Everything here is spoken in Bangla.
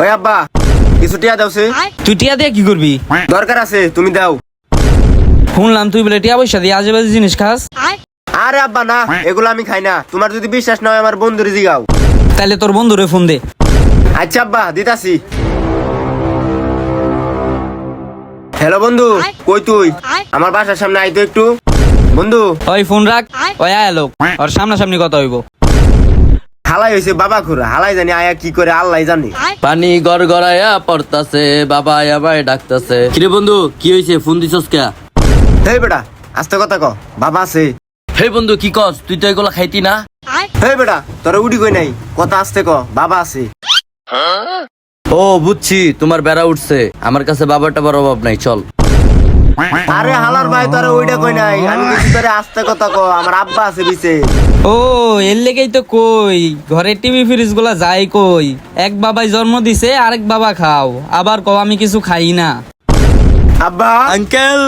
ওই আব্বা কিছু টিয়া দাওছে। তুই টিয়া দিয়ে কি করবি? দরকার আছে, তুমি দাও। শুনলাম তুই বলে টিয়া পয়সা দিয়ে আজে বাজে জিনিস খাস। আরে আব্বা না, এগুলো আমি খাই না। তোমার যদি বিশ্বাস না হয় আমার বন্ধুরে জিগাও। তাইলে তোর বন্ধুরে ফোন দে। আচ্ছা আব্বা দিতাছি। হ্যালো বন্ধু, কই তুই? আমার বাসার সামনে আইতো একটু। বন্ধু ওই ফোন রাখ, ওই আয় লোক, ওর সামনাসামনি কথা হইব। হালাই হয়েছে বাবা খুরা, হালাই জানি আয়া কি করে আল্লাহ জানে। পানি গড়গড়াইয়া পড়তাছে, বাবা আমায় ডাকতাছে। কিরে বন্ধু, কি হইছে? ফোন দিছস কে? হেই বেটা আস্তে কথা ক, বাবা আছে। হে বন্ধু, কি কস? তুই তো এগুলা খাইতি না। হেই বেটা তোরা উডি কই নাই, কথা আস্তে ক, বাবা আছে। ও বুঝছি, তোমার বেড়া উঠছে। আমার কাছে বাবার টাবার অভাব নাই, চল। আরে হালার ভাই তোরা ওইটা কই নাই, আমি কিছু তোরে আস্তে কথা ক, আমার আব্বা আছে বিছে। ও এর লেগেই তো কই ঘরের টিভি ফ্রিজ গুলা যায় কই। এক বাবাই জন্ম দিছে, আরেক বাবা খাও, আবার কও আমি কিছু খাই না। আব্বা আঙ্কেল